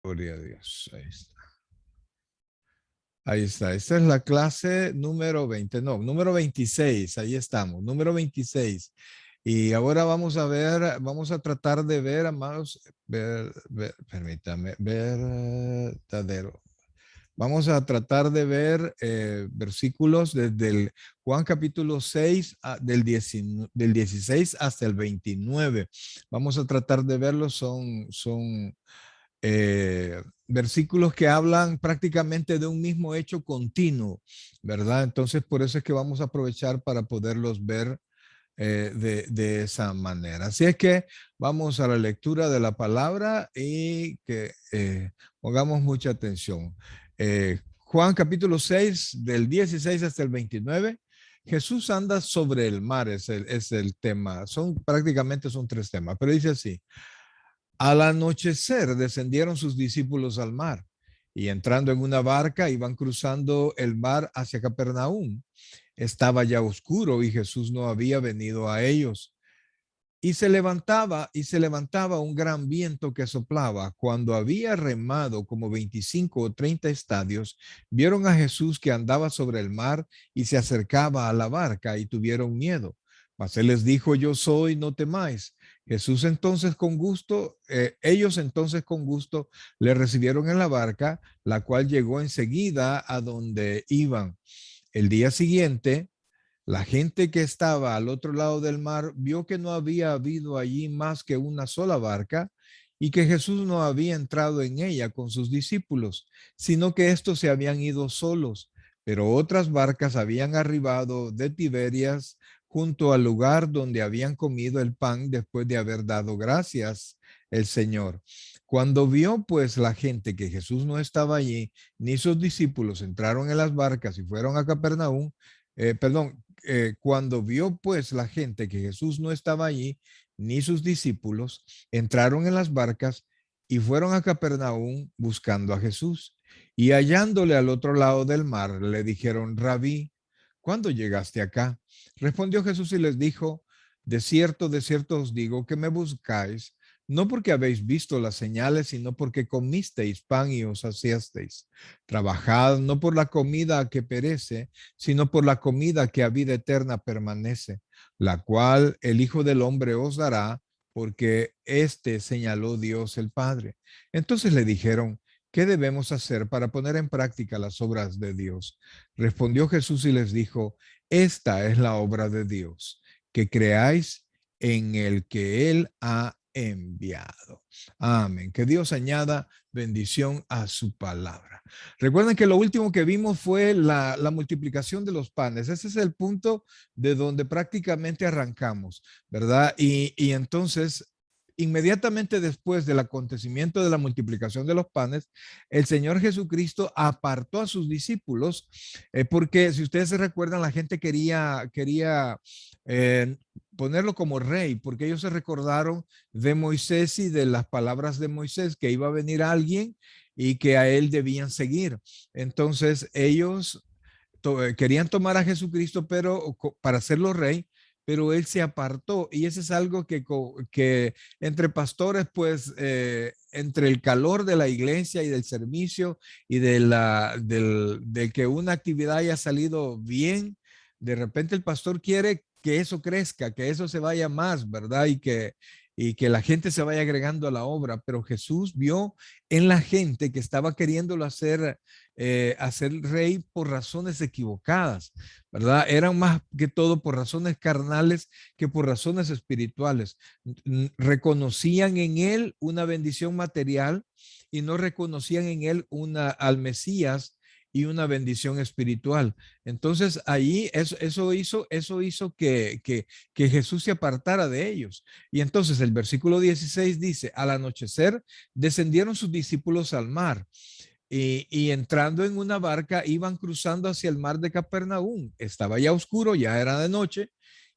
Gloria a Dios. Ahí está. Ahí está. Esta es la clase número 20. No, número 26. Ahí estamos. Número 26. Y ahora vamos a ver, vamos a tratar de ver, amados, permítame, verdadero. Vamos a tratar de ver versículos desde el Juan capítulo 6, del 16 hasta el 29. Vamos a tratar de verlos, son versículos que hablan prácticamente de un mismo hecho continuo, ¿verdad? Entonces, por eso es que vamos a aprovechar para poderlos ver de esa manera. Así es que vamos a la lectura de la palabra y que pongamos mucha atención. Juan capítulo 6, del 16 hasta el 29. Jesús anda sobre el mar, es el tema. Prácticamente son tres temas, pero dice así. Al anochecer descendieron sus discípulos al mar y entrando en una barca iban cruzando el mar hacia Capernaum. Estaba ya oscuro y Jesús no había venido a ellos. Y se levantaba un gran viento que soplaba. Cuando había remado como 25 o 30 estadios, vieron a Jesús que andaba sobre el mar y se acercaba a la barca y tuvieron miedo. Mas él les dijo, yo soy, no temáis. Ellos entonces con gusto le recibieron en la barca, la cual llegó enseguida a donde iban. El día siguiente, la gente que estaba al otro lado del mar vio que no había habido allí más que una sola barca y que Jesús no había entrado en ella con sus discípulos, sino que estos se habían ido solos, pero otras barcas habían arribado de Tiberias junto al lugar donde habían comido el pan después de haber dado gracias el Señor. Cuando vio pues la gente que Jesús no estaba allí, ni sus discípulos entraron en las barcas y fueron a Capernaum, cuando vio pues la gente que Jesús no estaba allí, ni sus discípulos, entraron en las barcas y fueron a Capernaum buscando a Jesús. Y hallándole al otro lado del mar, le dijeron, Rabí, ¿cuándo llegaste acá? Respondió Jesús y les dijo, de cierto os digo que me buscáis, no porque habéis visto las señales, sino porque comisteis pan y os saciasteis. Trabajad no por la comida que perece, sino por la comida que a vida eterna permanece, la cual el Hijo del Hombre os dará, porque éste señaló Dios el Padre. Entonces le dijeron, ¿qué debemos hacer para poner en práctica las obras de Dios? Respondió Jesús y les dijo, esta es la obra de Dios, que creáis en el que Él ha enviado. Amén. Que Dios añada bendición a su palabra. Recuerden que lo último que vimos fue la multiplicación de los panes. Ese es el punto de donde prácticamente arrancamos, ¿verdad? Y entonces, inmediatamente después del acontecimiento de la multiplicación de los panes, el Señor Jesucristo apartó a sus discípulos, porque si ustedes se recuerdan, la gente quería ponerlo como rey, porque ellos se recordaron de Moisés y de las palabras de Moisés, que iba a venir alguien y que a él debían seguir. Entonces ellos querían tomar a Jesucristo para hacerlo rey, pero él se apartó y eso es algo que entre pastores, pues entre el calor de la iglesia y del servicio y de que una actividad haya salido bien, de repente el pastor quiere que eso crezca, que eso se vaya más, ¿verdad? Y que la gente se vaya agregando a la obra, pero Jesús vio en la gente que estaba queriéndolo hacer rey por razones equivocadas, ¿verdad? Eran más que todo por razones carnales que por razones espirituales. Reconocían en él una bendición material y no reconocían en él al Mesías y una bendición espiritual. Entonces ahí eso hizo que Jesús se apartara de ellos. Y entonces el versículo 16 dice, al anochecer descendieron sus discípulos al mar y entrando en una barca iban cruzando hacia el mar de Capernaum. Estaba ya oscuro, ya era de noche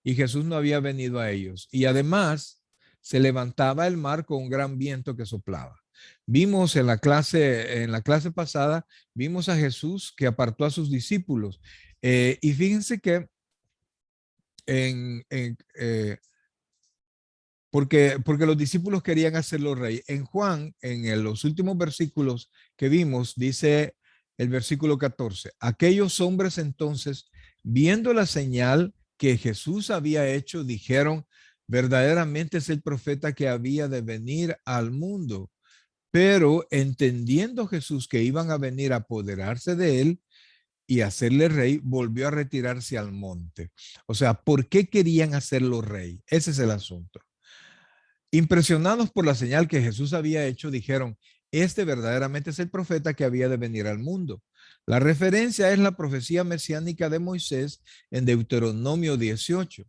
y Jesús no había venido a ellos. Y además se levantaba el mar con un gran viento que soplaba. Vimos en la clase pasada, vimos a Jesús que apartó a sus discípulos. Y fíjense que en porque los discípulos querían hacerlo rey. En Juan, los últimos versículos que vimos, dice el versículo 14, aquellos hombres entonces, viendo la señal que Jesús había hecho, dijeron, verdaderamente es el profeta que había de venir al mundo. Pero entendiendo Jesús que iban a venir a apoderarse de él y hacerle rey, volvió a retirarse al monte. O sea, ¿por qué querían hacerlo rey? Ese es el asunto. Impresionados por la señal que Jesús había hecho, dijeron, este verdaderamente es el profeta que había de venir al mundo. La referencia es la profecía mesiánica de Moisés en Deuteronomio 18.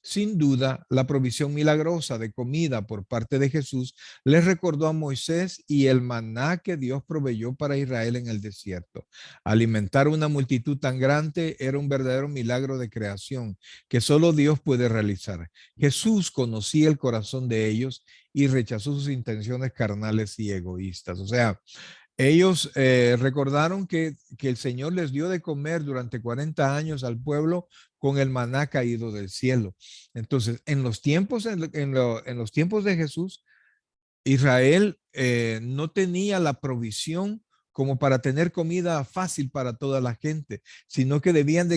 Sin duda, la provisión milagrosa de comida por parte de Jesús les recordó a Moisés y el maná que Dios proveyó para Israel en el desierto. Alimentar una multitud tan grande era un verdadero milagro de creación que solo Dios puede realizar. Jesús conocía el corazón de ellos y rechazó sus intenciones carnales y egoístas. O sea, ellos recordaron que el Señor les dio de comer durante 40 años al pueblo con el maná caído del cielo. Entonces, en los tiempos de Jesús, Israel no tenía la provisión como para tener comida fácil para toda la gente, sino que debían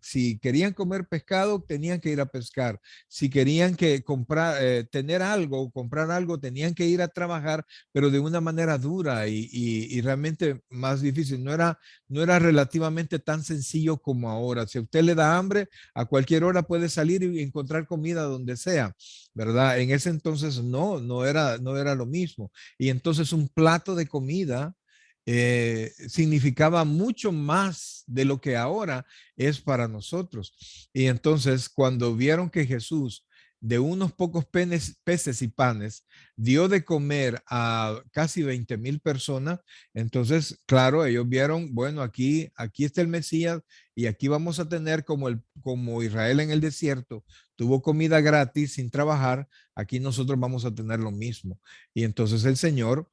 si querían comer pescado, tenían que ir a pescar. Si querían tener algo o comprar algo, tenían que ir a trabajar, pero de una manera dura y realmente más difícil. No era relativamente tan sencillo como ahora. Si a usted le da hambre, a cualquier hora puede salir y encontrar comida donde sea. ¿Verdad? En ese entonces no era lo mismo. Y entonces un plato de comida significaba mucho más de lo que ahora es para nosotros. Y entonces cuando vieron que Jesús de unos pocos peces y panes dio de comer a casi 20,000 personas, entonces, claro, ellos vieron, bueno, aquí está el Mesías y aquí vamos a tener como Israel en el desierto tuvo comida gratis sin trabajar, aquí nosotros vamos a tener lo mismo. Y entonces el Señor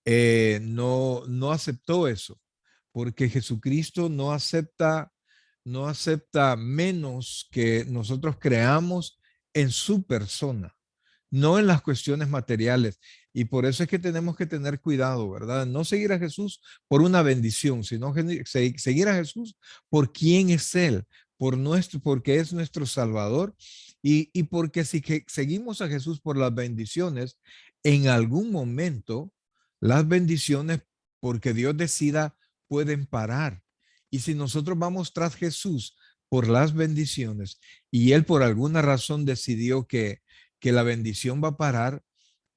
no aceptó eso, porque Jesucristo no acepta menos que nosotros creamos en su persona, no en las cuestiones materiales. Y por eso es que tenemos que tener cuidado, ¿verdad? No seguir a Jesús por una bendición, sino seguir a Jesús por quién es Él, porque es nuestro Salvador y porque si que seguimos a Jesús por las bendiciones, en algún momento las bendiciones, porque Dios decida, pueden parar. Y si nosotros vamos tras Jesús por las bendiciones y Él por alguna razón decidió que la bendición va a parar,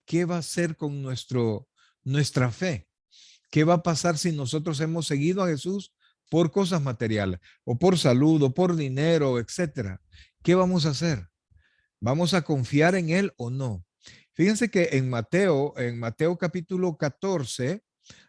¿qué va a hacer con nuestra fe? ¿Qué va a pasar si nosotros hemos seguido a Jesús por cosas materiales o por salud o por dinero, etcétera? ¿Qué vamos a hacer? ¿Vamos a confiar en Él o no? Fíjense que en Mateo capítulo 14,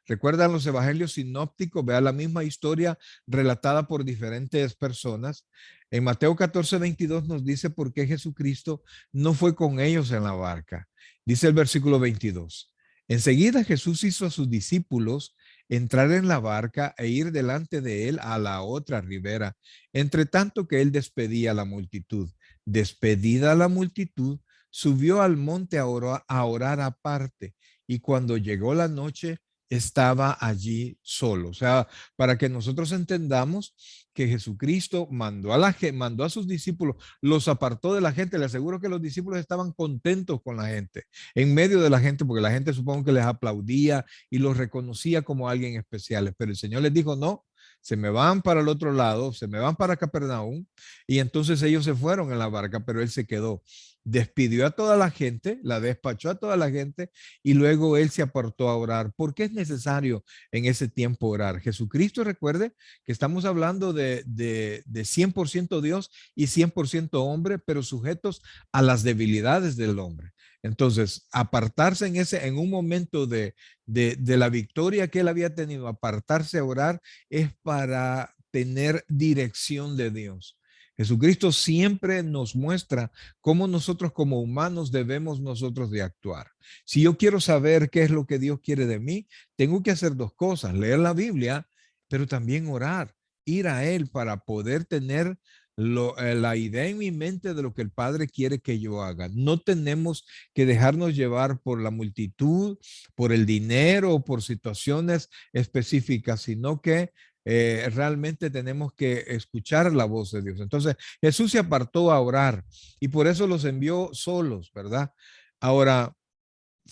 recuerdan los evangelios sinópticos, vea la misma historia relatada por diferentes personas. En Mateo 14:22 nos dice por qué Jesucristo no fue con ellos en la barca. Dice el versículo 22. Enseguida Jesús hizo a sus discípulos entrar en la barca e ir delante de él a la otra ribera, entre tanto que él despedía a la multitud. Despedida la multitud, subió al monte a orar aparte, y cuando llegó la noche, estaba allí solo. O sea, para que nosotros entendamos que Jesucristo mandó a sus discípulos, los apartó de la gente. Le aseguro que los discípulos estaban contentos con la gente, en medio de la gente, porque la gente supongo que les aplaudía y los reconocía como alguien especial. Pero el Señor les dijo, no, se me van para el otro lado, se me van para Capernaum. Y entonces ellos se fueron en la barca, pero él se quedó. Despidió a toda la gente, la despachó a toda la gente y luego él se apartó a orar. ¿Por qué es necesario en ese tiempo orar? Jesucristo, recuerde que estamos hablando de 100% Dios y 100% hombre, pero sujetos a las debilidades del hombre. Entonces, apartarse en un momento de la victoria que él había tenido, apartarse a orar es para tener dirección de Dios. Jesucristo siempre nos muestra cómo nosotros como humanos debemos nosotros de actuar. Si yo quiero saber qué es lo que Dios quiere de mí, tengo que hacer dos cosas, leer la Biblia, pero también orar, ir a Él para poder tener la idea en mi mente de lo que el Padre quiere que yo haga. No tenemos que dejarnos llevar por la multitud, por el dinero o por situaciones específicas, sino que realmente tenemos que escuchar la voz de Dios. Entonces Jesús se apartó a orar y por eso los envió solos, ¿verdad? Ahora,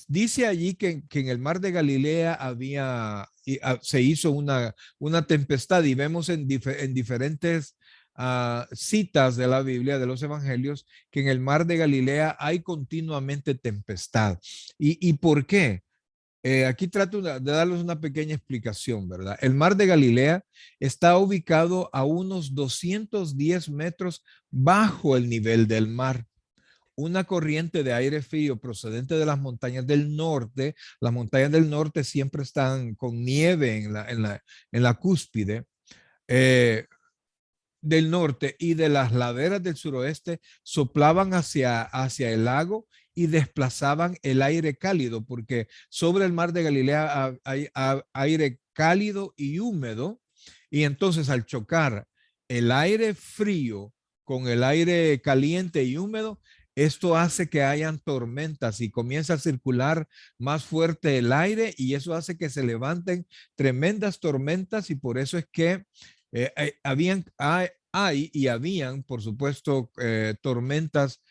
dice allí que en el mar de Galilea se hizo una tempestad y vemos en diferentes citas de la Biblia, de los evangelios, que en el mar de Galilea hay continuamente tempestad. ¿Y por qué? Aquí trato de darles una pequeña explicación, ¿verdad? El mar de Galilea está ubicado a unos 210 metros bajo el nivel del mar. Una corriente de aire frío procedente de las montañas del norte. Las montañas del norte siempre están con nieve en la cúspide eh, del norte, y de las laderas del suroeste soplaban hacia el lago y desplazaban el aire cálido, porque sobre el mar de Galilea hay aire cálido y húmedo, y entonces al chocar el aire frío con el aire caliente y húmedo, esto hace que hayan tormentas y comienza a circular más fuerte el aire, y eso hace que se levanten tremendas tormentas, y por eso es que habían, por supuesto, tormentas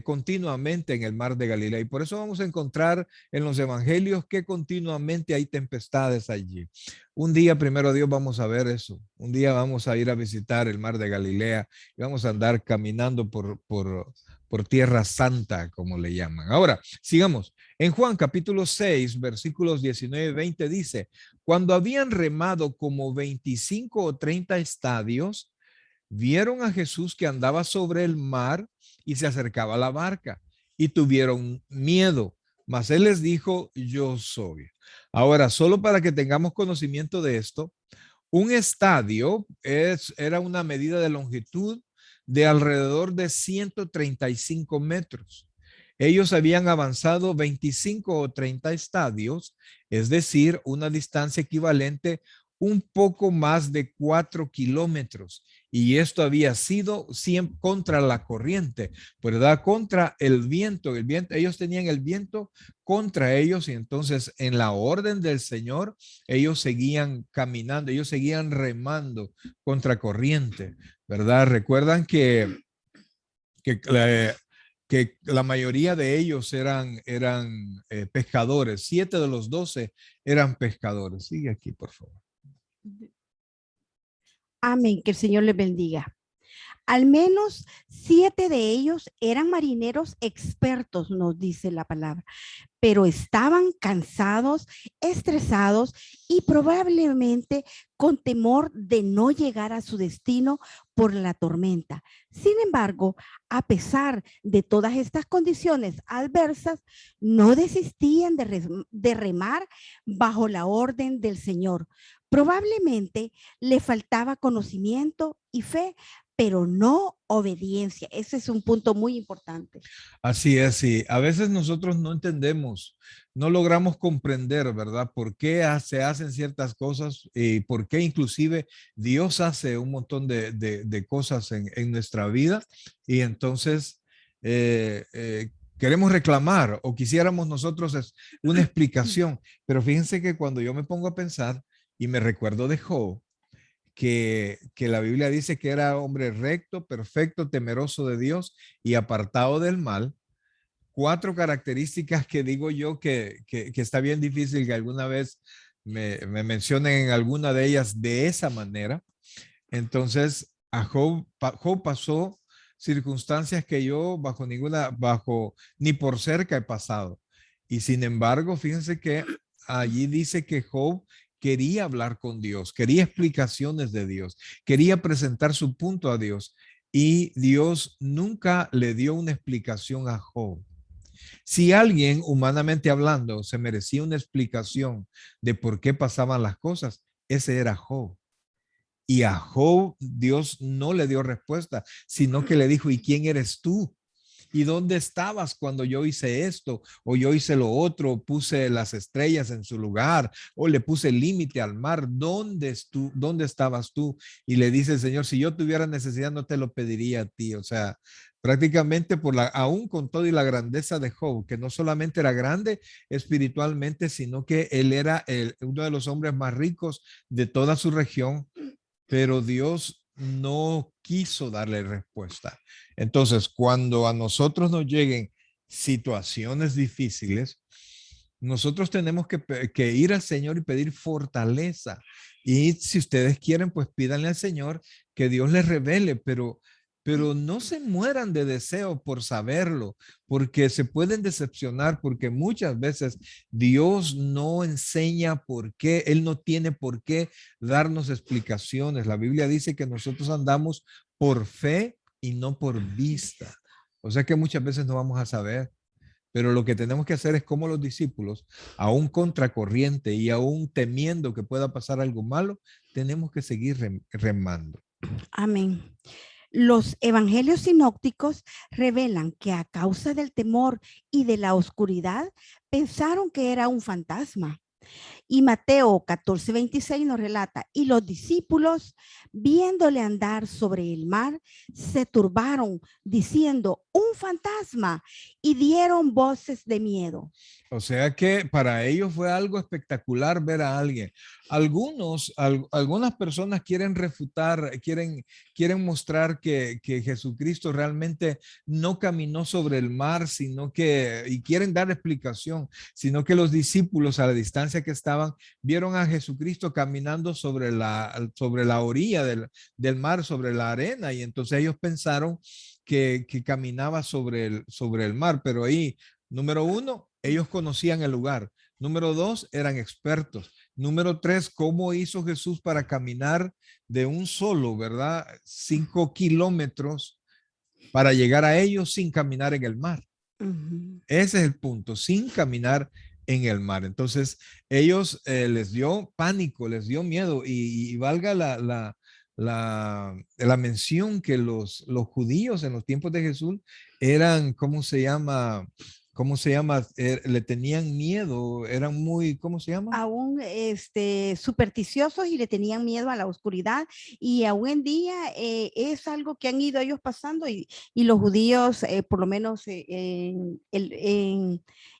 continuamente en el mar de Galilea. Y por eso vamos a encontrar en los evangelios que continuamente hay tempestades allí. Un día, primero Dios, vamos a ver eso. Un día vamos a ir a visitar el mar de Galilea y vamos a andar caminando por Tierra Santa, como le llaman. Ahora, sigamos. En Juan capítulo 6, versículos 19 y 20 dice: cuando habían remado como 25 o 30 estadios, vieron a Jesús que andaba sobre el mar y se acercaba a la barca, y tuvieron miedo, mas él les dijo: yo soy. Ahora, solo para que tengamos conocimiento de esto, un estadio era una medida de longitud de alrededor de 135 metros. Ellos habían avanzado 25 o 30 estadios, es decir, una distancia equivalente un poco más de 4 kilómetros. Y esto había sido siempre contra la corriente, ¿verdad? Contra el viento. Ellos tenían el viento contra ellos, y entonces en la orden del Señor, ellos seguían caminando, ellos seguían remando contra corriente, ¿verdad? Recuerdan que, que la mayoría de ellos eran pescadores. 7 de los 12 eran pescadores. Sigue aquí, por favor. Amén, que el Señor les bendiga. Al menos 7 de ellos eran marineros expertos, nos dice la palabra, pero estaban cansados, estresados y probablemente con temor de no llegar a su destino por la tormenta. Sin embargo, a pesar de todas estas condiciones adversas, no desistían de remar bajo la orden del Señor. Probablemente le faltaba conocimiento y fe, pero no obediencia. Ese es un punto muy importante. Así es, sí. A veces nosotros no entendemos, no logramos comprender, ¿verdad? ¿Por qué se hacen ciertas cosas y por qué inclusive Dios hace un montón de cosas en nuestra vida? Y entonces queremos reclamar o quisiéramos nosotros una explicación. Pero fíjense que cuando yo me pongo a pensar y me recuerdo de Job, que la Biblia dice que era hombre recto, perfecto, temeroso de Dios y apartado del mal. 4 características que digo yo que está bien difícil que alguna vez me mencionen en alguna de ellas de esa manera. Entonces, Job pasó circunstancias que yo ni por cerca he pasado. Y sin embargo, fíjense que allí dice que Job quería hablar con Dios, quería explicaciones de Dios, quería presentar su punto a Dios, y Dios nunca le dio una explicación a Job. Si alguien, humanamente hablando, se merecía una explicación de por qué pasaban las cosas, ese era Job. Y a Job Dios no le dio respuesta, sino que le dijo: ¿y quién eres tú? ¿Y dónde estabas cuando yo hice esto? O yo hice lo otro, puse las estrellas en su lugar, o le puse límite al mar. ¿Dónde estabas tú? Y le dice el Señor, si yo tuviera necesidad, no te lo pediría a ti. O sea, prácticamente aún con todo y la grandeza de Job, que no solamente era grande espiritualmente, sino que él era uno de los hombres más ricos de toda su región, pero Dios no quiso darle respuesta. Entonces, cuando a nosotros nos lleguen situaciones difíciles, nosotros tenemos que ir al Señor y pedir fortaleza. Y si ustedes quieren, pues pídanle al Señor que Dios les revele, pero no se mueran de deseo por saberlo, porque se pueden decepcionar, porque muchas veces Dios no enseña por qué, Él no tiene por qué darnos explicaciones. La Biblia dice que nosotros andamos por fe y no por vista. O sea que muchas veces no vamos a saber. Pero lo que tenemos que hacer es como los discípulos, aún contracorriente y aún temiendo que pueda pasar algo malo, tenemos que seguir remando. Amén. Los evangelios sinópticos revelan que a causa del temor y de la oscuridad pensaron que era un fantasma. Y Mateo 14:26 nos relata, y los discípulos, viéndole andar sobre el mar, se turbaron, diciendo, un fantasma, y dieron voces de miedo. O sea que para ellos fue algo espectacular ver a alguien. Algunas personas quieren refutar, quieren mostrar que Jesucristo realmente no caminó sobre el mar, y quieren dar explicación, sino que los discípulos a la distancia que estaban vieron a Jesucristo caminando sobre la orilla del mar, sobre la arena, y entonces ellos pensaron que caminaba sobre el mar, pero ahí, número uno, ellos conocían el lugar. Número dos, eran expertos. Número tres, ¿cómo hizo Jesús para caminar de un solo, verdad? 5 kilómetros para llegar a ellos sin caminar en el mar. Ese es el punto, sin caminar en el mar. Entonces, ellos les dio pánico, les dio miedo y valga la mención que los judíos en los tiempos de Jesús eran, ¿cómo se llama? ¿Cómo se llama? Le tenían miedo, eran muy, ¿cómo se llama? Aún supersticiosos y le tenían miedo a la oscuridad, y aún en día es algo que han ido ellos pasando, y los judíos, por lo menos en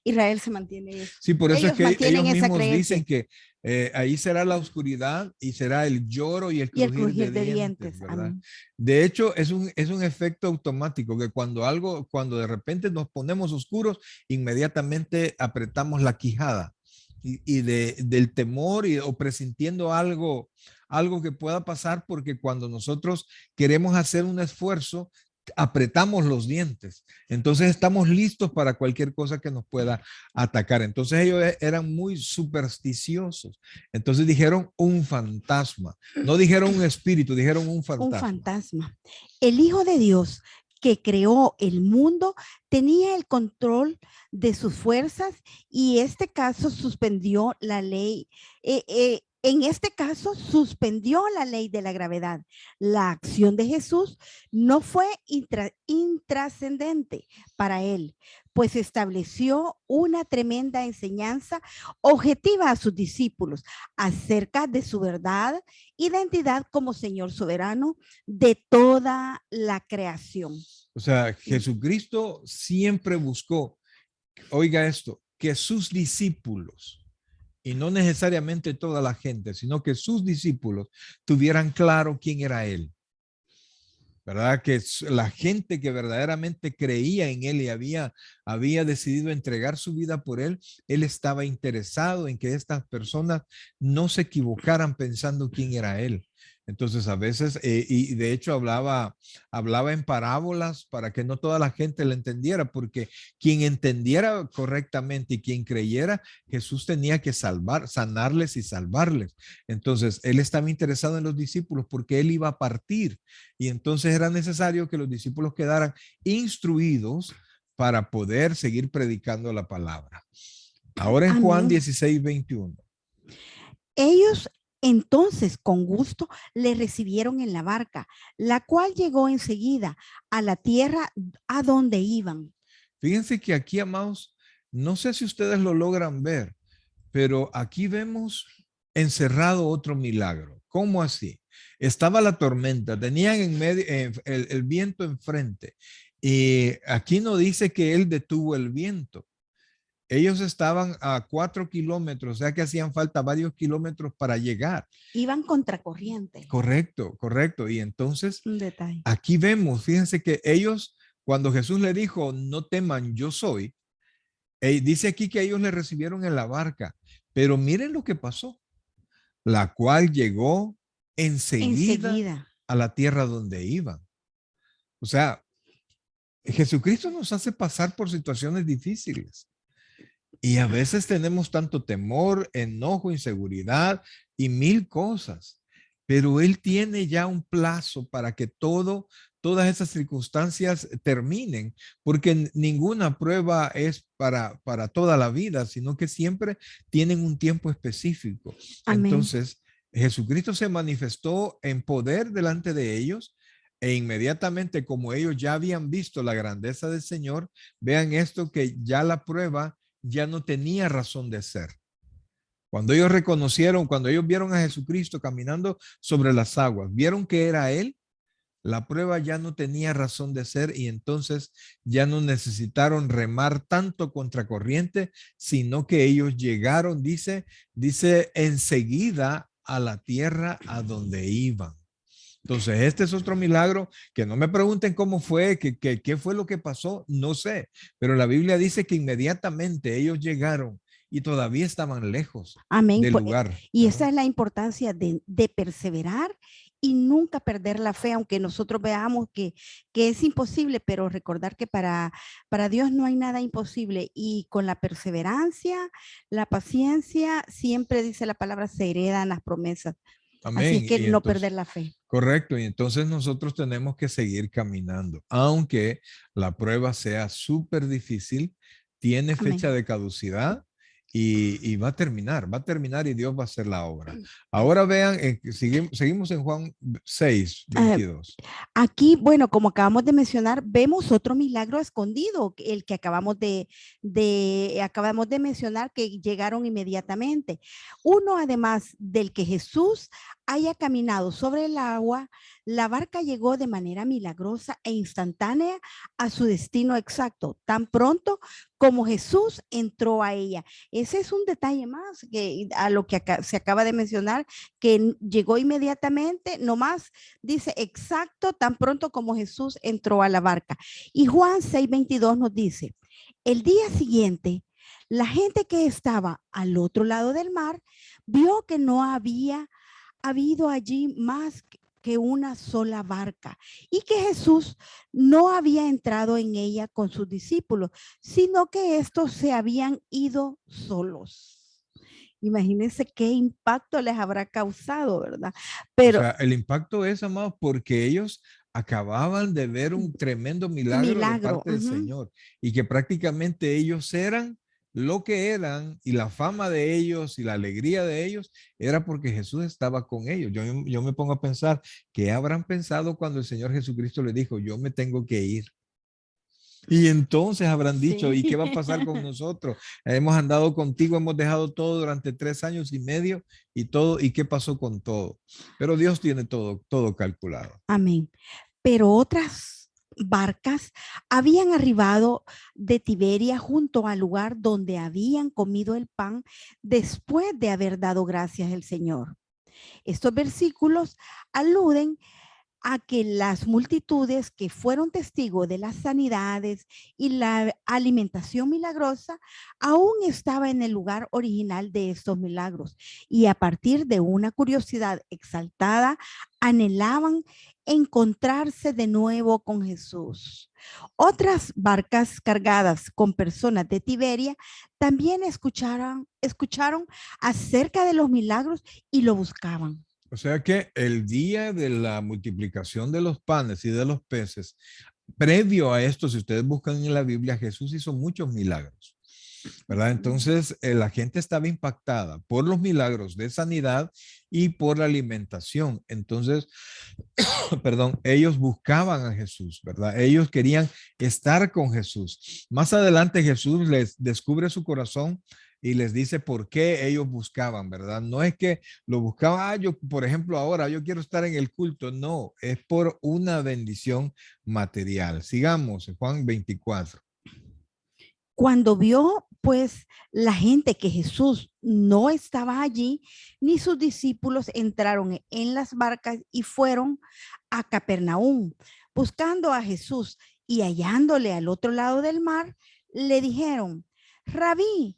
Israel se mantiene eso. Sí, por eso es Ellos que mantienen ellos esa mismos creencia. dicen que ahí será la oscuridad y será el lloro y el Y el crujir de crujir de dientes, dientes. ¿verdad? Amén. De hecho, es un efecto automático que cuando de repente nos ponemos oscuros, inmediatamente apretamos la quijada y del temor o presintiendo algo que pueda pasar, porque cuando nosotros queremos hacer un esfuerzo, apretamos los dientes. Entonces estamos listos para cualquier cosa que nos pueda atacar. Entonces ellos eran muy supersticiosos. Entonces dijeron un fantasma. No dijeron un espíritu, dijeron un Un fantasma. fantasma. El Hijo de Dios que creó el mundo tenía el control de sus fuerzas, y este caso suspendió la ley. En este caso suspendió la ley de la gravedad. La acción de Jesús no fue intrascendente para él, pues estableció una tremenda enseñanza objetiva a sus discípulos acerca de su verdad, identidad como Señor soberano de toda la creación. O sea, Jesucristo siempre buscó, oiga esto, que sus discípulos, y no necesariamente toda la gente, sino que sus discípulos tuvieran claro quién era Él. ¿Verdad? Que la gente que verdaderamente creía en Él y había decidido entregar su vida por Él, Él estaba interesado en que estas personas no se equivocaran pensando quién era Él. Entonces, a veces, y de hecho hablaba en parábolas para que no toda la gente le entendiera, porque quien entendiera correctamente y quien creyera, Jesús tenía que sanarles y salvarles. Entonces, Él estaba interesado en los discípulos porque Él iba a partir, y entonces era necesario que los discípulos quedaran instruidos para poder seguir predicando la palabra. Ahora en Juan Amén. 16:21. Ellos Entonces, con gusto, le recibieron en la barca, la cual llegó enseguida a la tierra a donde iban. Fíjense que aquí, amados, no sé si ustedes lo logran ver, pero aquí vemos encerrado otro milagro. ¿Cómo así? Estaba la tormenta, tenían en medio el viento enfrente. Y aquí no dice que él detuvo el viento. Ellos estaban a 4 kilómetros, o sea que hacían falta varios kilómetros para llegar. Iban contracorriente. Correcto, correcto. Y entonces Un detalle. aquí vemos, fíjense que ellos, cuando Jesús le dijo, no teman, yo soy, dice aquí que ellos le recibieron en la barca, pero miren lo que pasó, la cual llegó enseguida Enseguida. a la tierra donde iban. O sea, Jesucristo nos hace pasar por situaciones difíciles. Y a veces tenemos tanto temor, enojo, inseguridad y mil cosas, pero Él tiene ya un plazo para que todas esas circunstancias terminen, porque ninguna prueba es para toda la vida, sino que siempre tienen un tiempo específico. Amén. Entonces, Jesucristo se manifestó en poder delante de ellos. E inmediatamente, como ellos ya habían visto la grandeza del Señor, vean esto, que ya la prueba ya no tenía razón de ser. Cuando ellos reconocieron, cuando ellos vieron a Jesucristo caminando sobre las aguas, vieron que era Él, la prueba ya no tenía razón de ser y entonces ya no necesitaron remar tanto contracorriente, sino que ellos llegaron, dice enseguida a la tierra a donde iban. Entonces, este es otro milagro, que no me pregunten cómo fue, qué fue lo que pasó, no sé, pero la Biblia dice que inmediatamente ellos llegaron y todavía estaban lejos Amén. del lugar, Y esa ¿verdad? es la importancia de perseverar y nunca perder la fe, aunque nosotros veamos que es imposible, pero recordar que para Dios no hay nada imposible y con la perseverancia, la paciencia, siempre dice la palabra, se heredan las promesas. Así Amén. es que Y no entonces, perder la fe. correcto, y entonces nosotros tenemos que seguir caminando, aunque la prueba sea súper difícil, tiene fecha Amén. de caducidad y va a terminar y Dios va a hacer la obra. Ahora vean, seguimos en Juan 6, Ah, 22. aquí, bueno, como acabamos de mencionar, vemos otro milagro escondido, el que acabamos de mencionar, que llegaron inmediatamente. Uno, además del que Jesús haya caminado sobre el agua, la barca llegó de manera milagrosa e instantánea a su destino exacto, tan pronto como Jesús entró a ella. Ese es un detalle más que a lo que se acaba de mencionar, que llegó inmediatamente, nomás dice exacto, tan pronto como Jesús entró a la barca. Y Juan 6:22 nos dice, el día siguiente, la gente que estaba al otro lado del mar vio que no había habido allí más que una sola barca y que Jesús no había entrado en ella con sus discípulos, sino que estos se habían ido solos. Imagínense qué impacto les habrá causado, ¿verdad? O Pero sea, el impacto es, amados, porque ellos acababan de ver un tremendo milagro de milagro. parte del Señor y que prácticamente ellos eran lo que eran y la fama de ellos y la alegría de ellos era porque Jesús estaba con ellos. Yo me pongo a pensar, ¿qué habrán pensado cuando el Señor Jesucristo le dijo, yo me tengo que ir? Y entonces habrán dicho, Sí. ¿y qué va a pasar con nosotros? Hemos andado contigo, hemos dejado todo durante 3 años y medio y todo, ¿y qué pasó con todo? Pero Dios tiene todo calculado. Amén. Pero otras barcas habían arribado de Tiberia junto al lugar donde habían comido el pan después de haber dado gracias al Señor. Estos versículos aluden a que las multitudes que fueron testigos de las sanidades y la alimentación milagrosa aún estaba en el lugar original de estos milagros y a partir de una curiosidad exaltada anhelaban encontrarse de nuevo con Jesús. Otras barcas cargadas con personas de Tiberia también escucharon acerca de los milagros y lo buscaban. O sea que el día de la multiplicación de los panes y de los peces, previo a esto, si ustedes buscan en la Biblia, Jesús hizo muchos milagros. ¿verdad? Entonces, la gente estaba impactada por los milagros de sanidad y por la alimentación. Entonces, perdón, ellos buscaban a Jesús, ¿verdad? Ellos querían estar con Jesús. Más adelante Jesús les descubre su corazón y les dice por qué ellos buscaban, ¿verdad? No es que lo buscaban, yo, por ejemplo, ahora yo quiero estar en el culto, no, es por una bendición material. Sigamos, Juan 24. Cuando vio pues la gente que Jesús no estaba allí, ni sus discípulos entraron en las barcas y fueron a Capernaum, buscando a Jesús y hallándole al otro lado del mar, le dijeron, Rabí,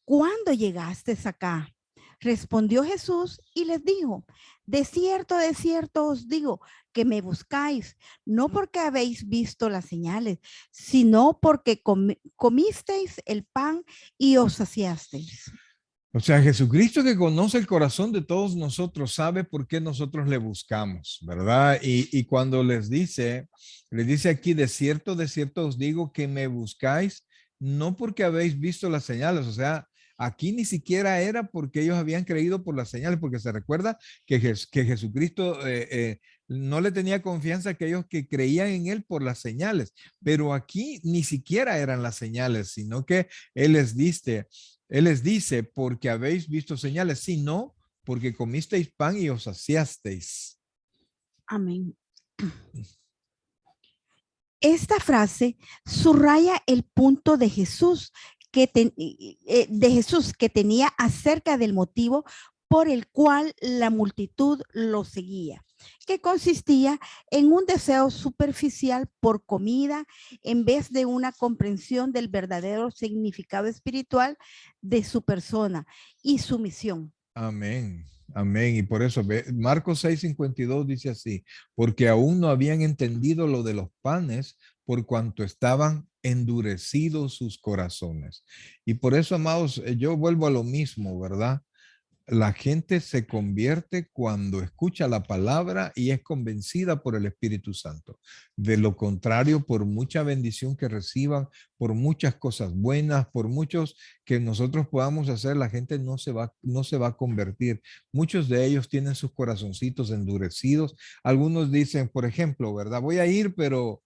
¿cuándo llegaste acá? Respondió Jesús y les dijo, de cierto os digo que me buscáis, no porque habéis visto las señales, sino porque comisteis el pan y os saciasteis. O sea, Jesucristo que conoce el corazón de todos nosotros sabe por qué nosotros le buscamos, ¿verdad? Y cuando les dice aquí, de cierto os digo que me buscáis, no porque habéis visto las señales, o sea, aquí ni siquiera era porque ellos habían creído por las señales, porque se recuerda que, que Jesucristo no le tenía confianza a aquellos que creían en él por las señales, pero aquí ni siquiera eran las señales, sino que él les dice, porque habéis visto señales, sino porque comisteis pan y os saciasteis. Amén. Esta frase subraya el punto de Jesús que tenía acerca del motivo por el cual la multitud lo seguía, que consistía en un deseo superficial por comida en vez de una comprensión del verdadero significado espiritual de su persona y su misión. Amén. Amén. Y por eso Marcos 6:52 dice así, porque aún no habían entendido lo de los panes por cuanto estaban endurecidos sus corazones. Y por eso, amados, yo vuelvo a lo mismo, ¿verdad? La gente se convierte cuando escucha la palabra y es convencida por el Espíritu Santo. De lo contrario, por mucha bendición que reciban, por muchas cosas buenas, por muchos que nosotros podamos hacer, la gente no se va a convertir. Muchos de ellos tienen sus corazoncitos endurecidos. Algunos dicen, por ejemplo, ¿verdad? Voy a ir, pero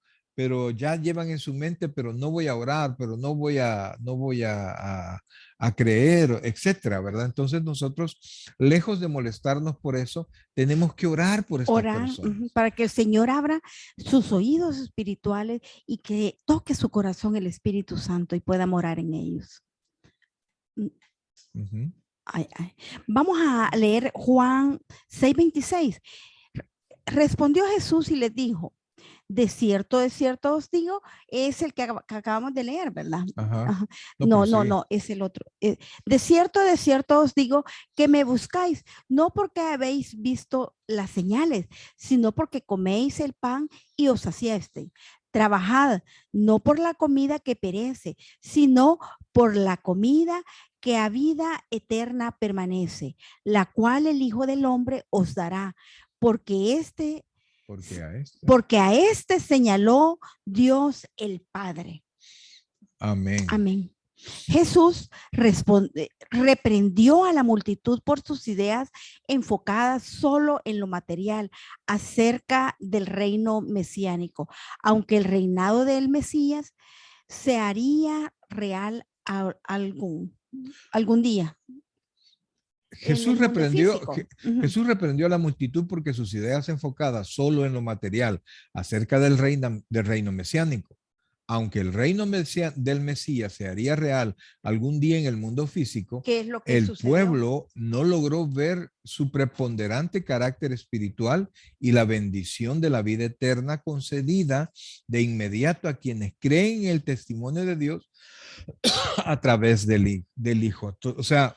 ya llevan en su mente, pero no voy a orar, pero no voy a creer, etcétera, ¿verdad? Entonces nosotros, lejos de molestarnos por eso, tenemos que orar por estas Orar personas. para que el Señor abra sus oídos espirituales y que toque su corazón el Espíritu Santo y pueda morar en ellos. Ujú. Ay, ay. Vamos a leer Juan 6:26. Respondió Jesús y les dijo, de cierto os digo, es el que acabamos de leer, ¿verdad? Ajá. Ajá. No, prosigue. No, es el otro. De cierto os digo que me buscáis, no porque habéis visto las señales, sino porque coméis el pan y os saciasteis. Trabajad, no por la comida que perece, sino por la comida que a vida eterna permanece, la cual el Hijo del Hombre os dará, porque porque a este señaló Dios el Padre. Amén. Amén. Jesús reprendió a la multitud por sus ideas enfocadas solo en lo material acerca del reino mesiánico, aunque el reinado del Mesías se haría real algún día. Jesús reprendió, Jesús reprendió a la multitud porque sus ideas enfocadas solo en lo material acerca del reino mesiánico. Aunque el reino del Mesías se haría real algún día en el mundo físico, ¿Qué es lo que el sucedió? pueblo no logró ver su preponderante carácter espiritual y la bendición de la vida eterna concedida de inmediato a quienes creen en el testimonio de Dios a través del Hijo. O sea,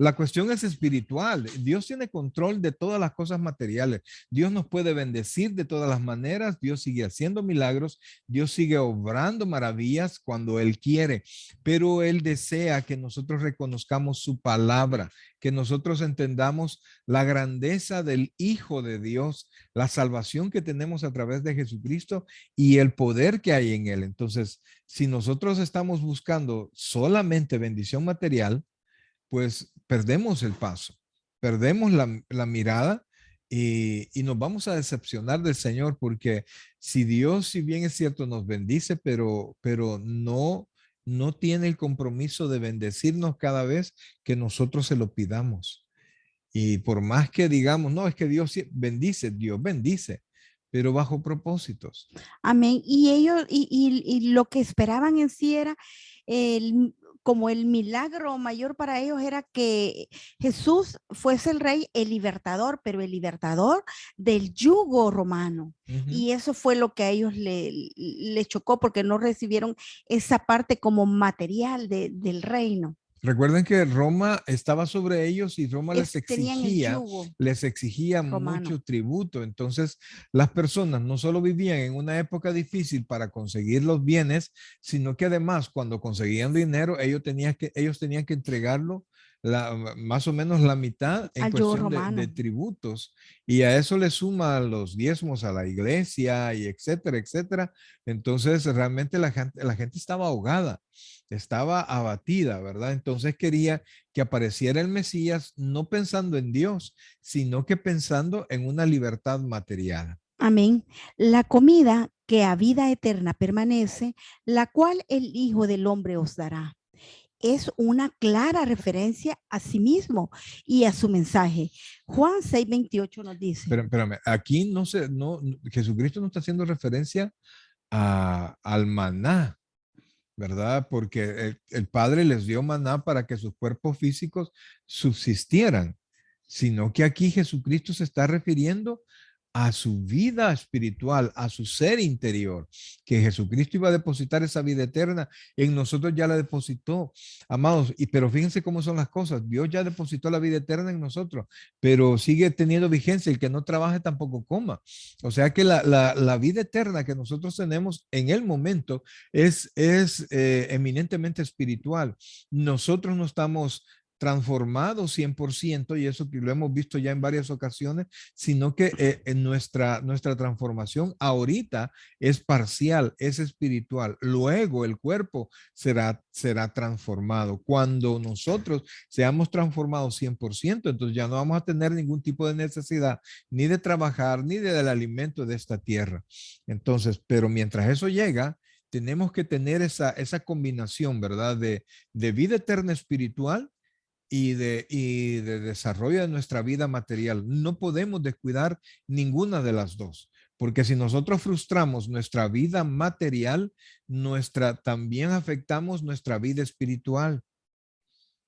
la cuestión es espiritual. Dios tiene control de todas las cosas materiales. Dios nos puede bendecir de todas las maneras. Dios sigue haciendo milagros. Dios sigue obrando maravillas cuando Él quiere, pero Él desea que nosotros reconozcamos su palabra, que nosotros entendamos la grandeza del Hijo de Dios, la salvación que tenemos a través de Jesucristo y el poder que hay en Él. Entonces, si nosotros estamos buscando solamente bendición material, pues perdemos el paso, perdemos la mirada y nos vamos a decepcionar del Señor, porque si Dios, si bien es cierto, nos bendice, pero no tiene el compromiso de bendecirnos cada vez que nosotros se lo pidamos. Y por más que digamos, no, es que Dios bendice, Dios bendice, pero bajo propósitos. Amén. Y ellos, y lo que esperaban en sí era el, como el milagro mayor para ellos era que Jesús fuese el rey, el libertador, pero el libertador del yugo romano. Y eso fue lo que a ellos le chocó, porque no recibieron esa parte como material del reino. Recuerden que Roma estaba sobre ellos y Roma Tenían el yugo les exigía romano. mucho tributo. Entonces, las personas no solo vivían en una época difícil para conseguir los bienes, sino que además cuando conseguían dinero, ellos tenían que entregarlo más o menos la mitad en Al yugo cuestión de romano. tributos. Y a eso le suma los diezmos a la iglesia y etcétera, etcétera. Entonces, realmente la gente estaba ahogada, estaba abatida, ¿verdad? Entonces quería que apareciera el Mesías, no pensando en Dios, sino que pensando en una libertad material. Amén. La comida que a vida eterna permanece, la cual el Hijo del Hombre os dará. Es una clara referencia a sí mismo y a su mensaje. Juan 6:28 nos dice. Pero espérame, aquí Jesucristo no está haciendo referencia al maná, ¿verdad? Porque el Padre les dio maná para que sus cuerpos físicos subsistieran, sino que aquí Jesucristo se está refiriendo a su vida espiritual, a su ser interior, que Jesucristo iba a depositar esa vida eterna, en nosotros ya la depositó, amados, pero fíjense cómo son las cosas, Dios ya depositó la vida eterna en nosotros, pero sigue teniendo vigencia, el que no trabaje tampoco coma, o sea que la vida eterna que nosotros tenemos en el momento es eminentemente espiritual. Nosotros no estamos transformados 100%, y eso que lo hemos visto ya en varias ocasiones, sino que en nuestra transformación ahorita es parcial, es espiritual. Luego el cuerpo será transformado. Cuando nosotros seamos transformados 100%, entonces ya no vamos a tener ningún tipo de necesidad ni de trabajar, ni del alimento de esta tierra. Entonces, pero mientras eso llega, tenemos que tener esa combinación, ¿verdad? De vida eterna espiritual y de desarrollo de nuestra vida material. No podemos descuidar ninguna de las dos, porque si nosotros frustramos nuestra vida material, también afectamos nuestra vida espiritual.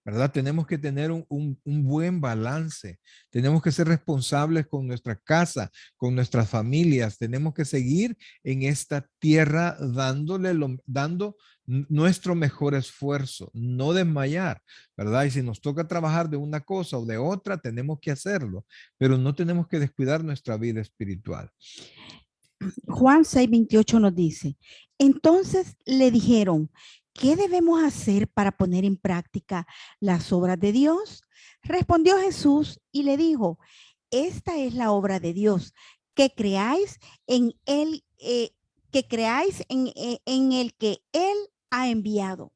¿Verdad? Tenemos que tener un buen balance. Tenemos que ser responsables con nuestra casa, con nuestras familias. Tenemos que seguir en esta tierra dando nuestro mejor esfuerzo, no desmayar, ¿verdad? Y si nos toca trabajar de una cosa o de otra, tenemos que hacerlo, pero no tenemos que descuidar nuestra vida espiritual. Juan 6:28 nos dice, entonces le dijeron, ¿qué debemos hacer para poner en práctica las obras de Dios? Respondió Jesús y le dijo, esta es la obra de Dios, que creáis en él, que creáis en el que Él ha enviado.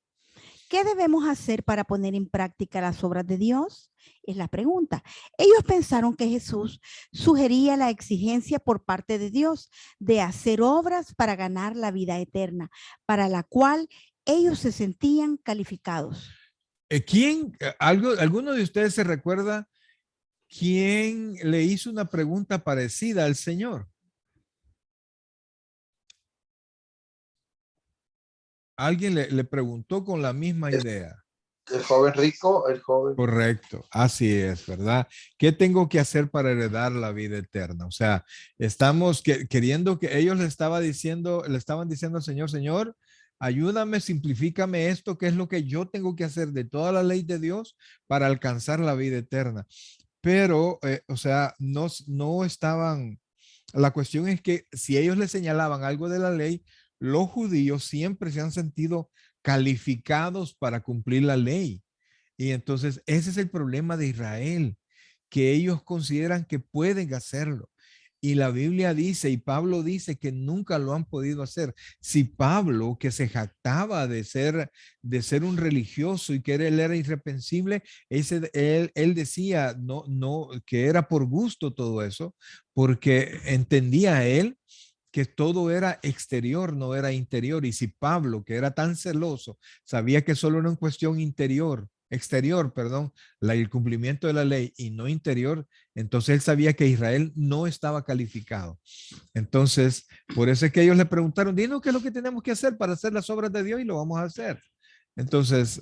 ¿Qué debemos hacer para poner en práctica las obras de Dios? Es la pregunta. Ellos pensaron que Jesús sugería la exigencia por parte de Dios de hacer obras para ganar la vida eterna, para la cual ellos se sentían calificados. ¿Alguno de ustedes se recuerda quién le hizo una pregunta parecida al Señor? Alguien le preguntó con la misma idea. El joven rico, el joven. Correcto, así es, ¿verdad? ¿Qué tengo que hacer para heredar la vida eterna? O sea, estamos queriendo que ellos le estaban diciendo al Señor, Señor, ayúdame, simplifícame esto, qué es lo que yo tengo que hacer de toda la ley de Dios para alcanzar la vida eterna. Pero, o sea, no estaban, la cuestión es que si ellos le señalaban algo de la ley, los judíos siempre se han sentido calificados para cumplir la ley. Y entonces ese es el problema de Israel, que ellos consideran que pueden hacerlo. Y la Biblia dice, y Pablo dice que nunca lo han podido hacer. Si Pablo, que se jactaba de ser un religioso y que él era irreprensible, él decía no, que era por gusto todo eso, porque entendía él que todo era exterior, no era interior. Y si Pablo, que era tan celoso, sabía que solo era una cuestión exterior, perdón, el cumplimiento de la ley y no interior, entonces él sabía que Israel no estaba calificado. Entonces, por eso es que ellos le preguntaron, dinos qué es lo que tenemos que hacer para hacer las obras de Dios y lo vamos a hacer. Entonces,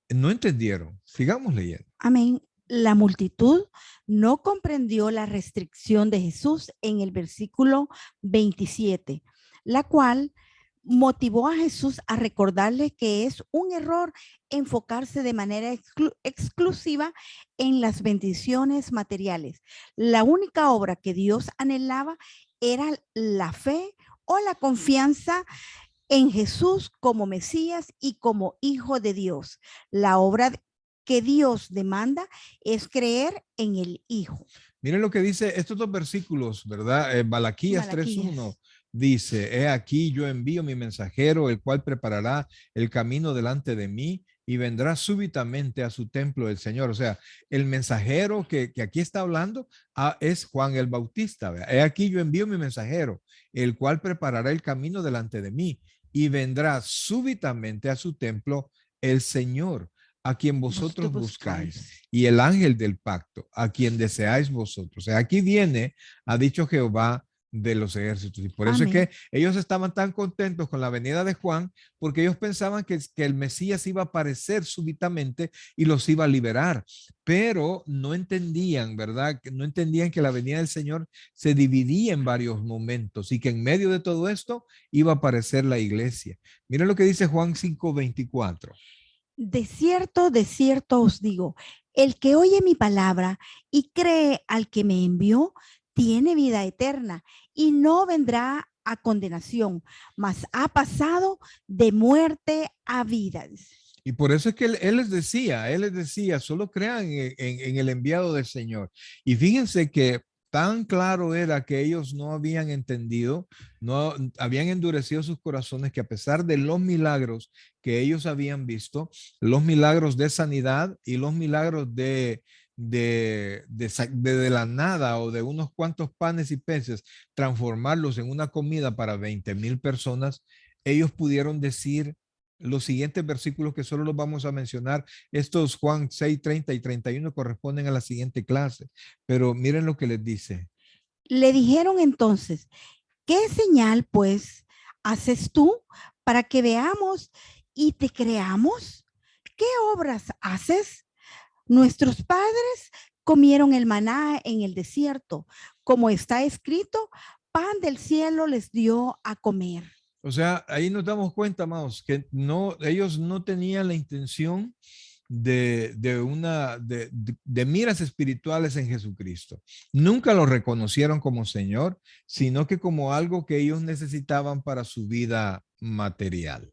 no entendieron. Sigamos leyendo. Amén. La multitud no comprendió la restricción de Jesús en el versículo 27, la cual motivó a Jesús a recordarle que es un error enfocarse de manera exclusiva en las bendiciones materiales. La única obra que Dios anhelaba era la fe o la confianza en Jesús como Mesías y como Hijo de Dios. La obra que Dios demanda es creer en el Hijo. Miren lo que dice estos dos versículos, ¿verdad? Malaquías 3:1 dice, he aquí yo envío mi mensajero, el cual preparará el camino delante de mí y vendrá súbitamente a su templo el Señor. O sea, el mensajero que aquí está hablando es Juan el Bautista. ¿Verdad? He aquí yo envío mi mensajero, el cual preparará el camino delante de mí y vendrá súbitamente a su templo el Señor, a quien vosotros buscáis, y el ángel del pacto, a quien deseáis vosotros. O sea, aquí viene, ha dicho Jehová de los ejércitos. Y por eso es que ellos estaban tan contentos con la venida de Juan, porque ellos pensaban que el Mesías iba a aparecer súbitamente y los iba a liberar, pero no entendían, ¿verdad? No entendían que la venida del Señor se dividía en varios momentos y que en medio de todo esto iba a aparecer la iglesia. Miren lo que dice Juan 5:24. De cierto os digo, el que oye mi palabra y cree al que me envió, tiene vida eterna y no vendrá a condenación, mas ha pasado de muerte a vida. Y por eso es que él les decía, solo crean en el enviado del Señor. Y fíjense que tan claro era que ellos no habían entendido, no habían endurecido sus corazones, que a pesar de los milagros que ellos habían visto, los milagros de sanidad y los milagros de la nada o de unos cuantos panes y peces, transformarlos en una comida para 20,000 personas, ellos pudieron decir los siguientes versículos que solo los vamos a mencionar. Estos Juan 6:30 y 31 corresponden a la siguiente clase, pero miren lo que les dice. Le dijeron entonces, ¿qué señal pues haces tú para que veamos y te creamos? ¿Qué obras haces? Nuestros padres comieron el maná en el desierto, como está escrito, pan del cielo les dio a comer. O sea, ahí nos damos cuenta, amados, que ellos no tenían la intención de miras espirituales en Jesucristo. Nunca lo reconocieron como Señor, sino que como algo que ellos necesitaban para su vida material.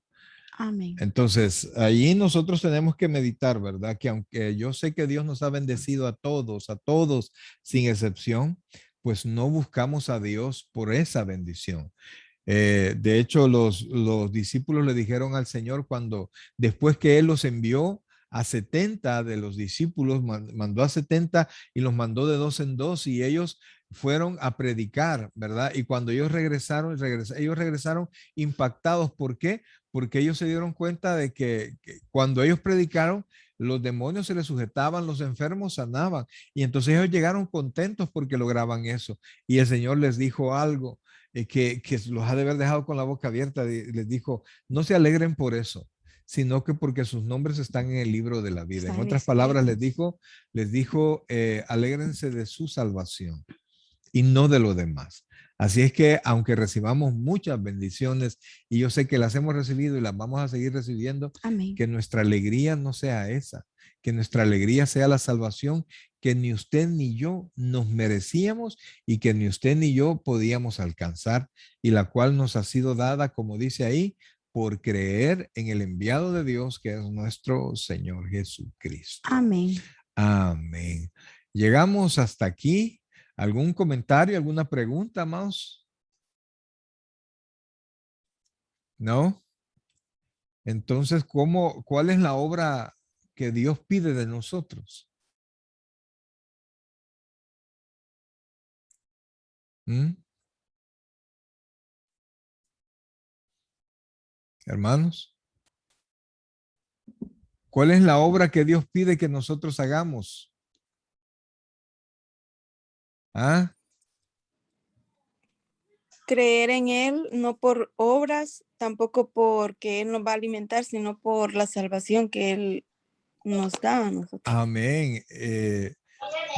Amén. Entonces, ahí nosotros tenemos que meditar, ¿verdad? Que aunque yo sé que Dios nos ha bendecido a todos sin excepción, pues no buscamos a Dios por esa bendición. De hecho, los discípulos le dijeron al Señor cuando, después que Él los envió a 70 de los discípulos, mandó a 70 y los mandó de dos en dos y ellos fueron a predicar, ¿verdad? Y cuando ellos regresaron impactados. ¿Por qué? Porque ellos se dieron cuenta de que cuando ellos predicaron, los demonios se les sujetaban, los enfermos sanaban. Y entonces ellos llegaron contentos porque lograban eso. Y el Señor les dijo algo que los ha de haber dejado con la boca abierta. Les dijo, no se alegren por eso, sino que porque sus nombres están en el libro de la vida. En otras palabras, les dijo, alégrense de su salvación y no de lo demás. Así es que aunque recibamos muchas bendiciones, y yo sé que las hemos recibido y las vamos a seguir recibiendo, Amén. que nuestra alegría no sea esa, que nuestra alegría sea la salvación que ni usted ni yo nos merecíamos y que ni usted ni yo podíamos alcanzar, y la cual nos ha sido dada, como dice ahí, por creer en el enviado de Dios, que es nuestro Señor Jesucristo. Amén. Amén. Llegamos hasta aquí. ¿Algún comentario, alguna pregunta más? ¿No? Entonces, ¿cuál es la obra que Dios pide de nosotros? ¿Mm? Hermanos, ¿cuál es la obra que Dios pide que nosotros hagamos? ¿Ah? Creer en Él, no por obras, tampoco porque Él nos va a alimentar, sino por la salvación que Él nos da a nosotros. Amén.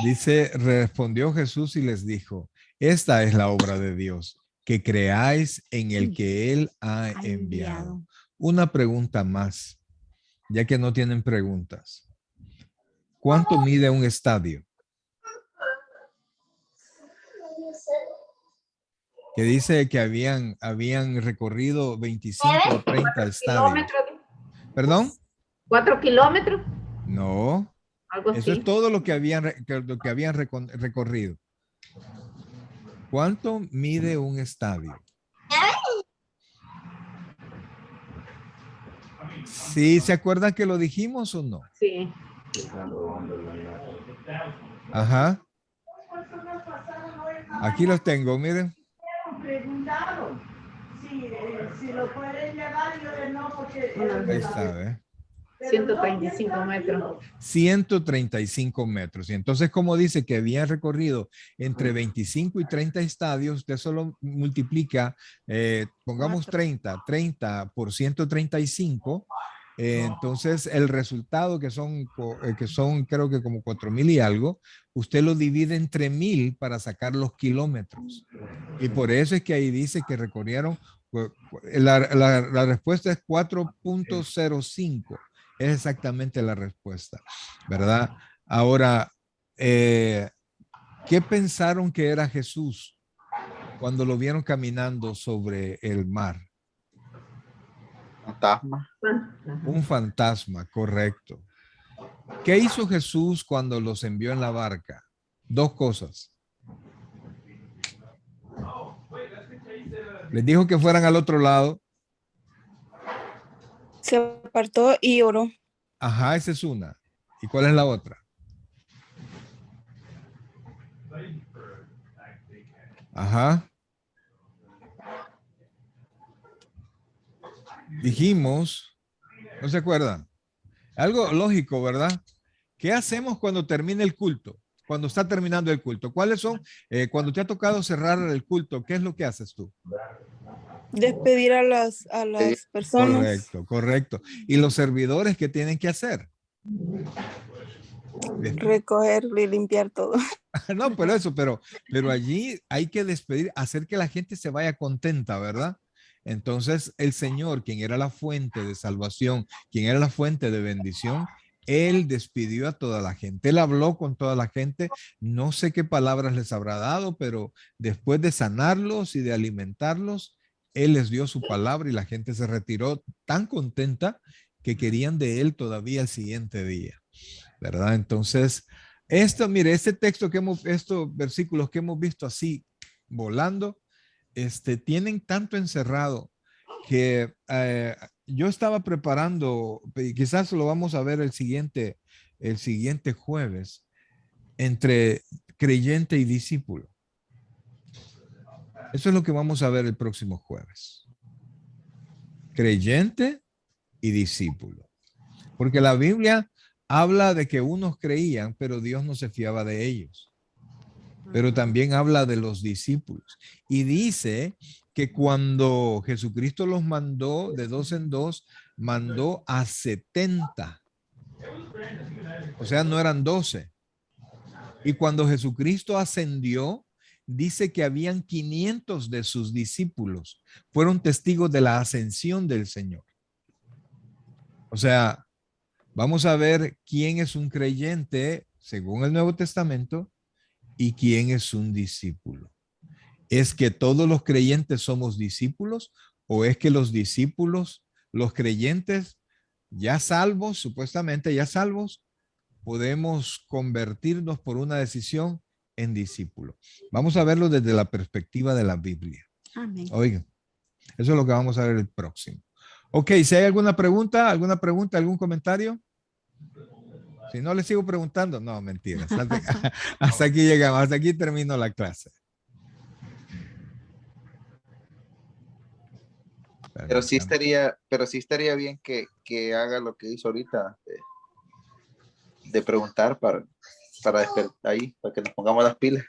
Dice, respondió Jesús y les dijo, esta es la obra de Dios, que creáis en el que Él ha enviado. Una pregunta más, ya que no tienen preguntas. ¿Cuánto mide un estadio? Que dice que habían recorrido 25 o 30 estadios. ¿Perdón? 4 kilómetros. No. Algo así. Eso es todo lo que habían recorrido. ¿Cuánto mide un estadio? ¿Sí se acuerdan que lo dijimos o no? Sí. Ajá. Aquí los tengo, miren. Preguntaron si lo pueden llevar, yo de no, porque Ahí está, ¿eh? 135 metros. 135 metros. Y entonces, como dice que habían recorrido entre 25 y 30 estadios, usted solo multiplica, pongamos 30 por 135. Entonces, el resultado que son creo que como 4,000 y algo, usted lo divide entre 1,000 para sacar los kilómetros. Y por eso es que ahí dice que recorrieron, la respuesta es 4.05. Es exactamente la respuesta, ¿verdad? Ahora, ¿qué pensaron que era Jesús cuando lo vieron caminando sobre el mar? Fantasma. Un fantasma, correcto. ¿Qué hizo Jesús cuando los envió en la barca? Dos cosas. Les dijo que fueran al otro lado. Se apartó y oró. Ajá, esa es una. ¿Y cuál es la otra? Ajá. Dijimos, ¿no se acuerdan? Algo lógico, ¿verdad? ¿Qué hacemos cuando termina el culto? Cuando está terminando el culto. ¿Cuáles son? Cuando te ha tocado cerrar el culto, ¿qué es lo que haces tú? Despedir a las personas. Correcto, correcto. ¿Y los servidores qué tienen que hacer? Recoger y limpiar todo. No, pero allí hay que despedir, hacer que la gente se vaya contenta, ¿verdad? Entonces el Señor, quien era la fuente de salvación, quien era la fuente de bendición, Él despidió a toda la gente. Él habló con toda la gente. No sé qué palabras les habrá dado, pero después de sanarlos y de alimentarlos, Él les dio su palabra y la gente se retiró tan contenta que querían de Él todavía el siguiente día, ¿verdad? Entonces, mire, este texto estos versículos que hemos visto así volando, tienen tanto encerrado que yo estaba preparando, y quizás lo vamos a ver el siguiente jueves, entre creyente y discípulo. Eso es lo que vamos a ver el próximo jueves. Creyente y discípulo. Porque la Biblia habla de que unos creían, pero Dios no se fiaba de ellos. Pero también habla de los discípulos. Y dice que cuando Jesucristo los mandó de 2 en 2, mandó a 70. O sea, no eran 12. Y cuando Jesucristo ascendió, dice que habían 500 de sus discípulos. Fueron testigos de la ascensión del Señor. O sea, vamos a ver quién es un creyente según el Nuevo Testamento y quién es un discípulo. ¿Es que todos los creyentes somos discípulos o es que los discípulos, los creyentes ya salvos, supuestamente ya salvos, podemos convertirnos por una decisión en discípulo? Vamos a verlo desde la perspectiva de la Biblia. Amén. Oigan, eso es lo que vamos a ver el próximo. Ok, si hay alguna pregunta, algún comentario. Si no, les sigo preguntando. No, mentira. Hasta aquí llegamos, hasta aquí termino la clase. Pero sí estaría bien que haga lo que hizo ahorita, de preguntar para despertar ahí, para que nos pongamos las pilas.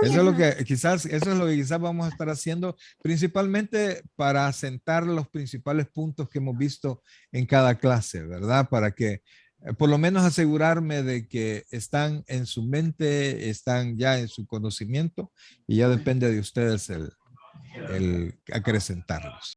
Eso es lo que quizás vamos a estar haciendo, principalmente para asentar los principales puntos que hemos visto en cada clase, ¿verdad? Para que por lo menos asegurarme de que están en su mente, están ya en su conocimiento y ya depende de ustedes el acrecentarlos.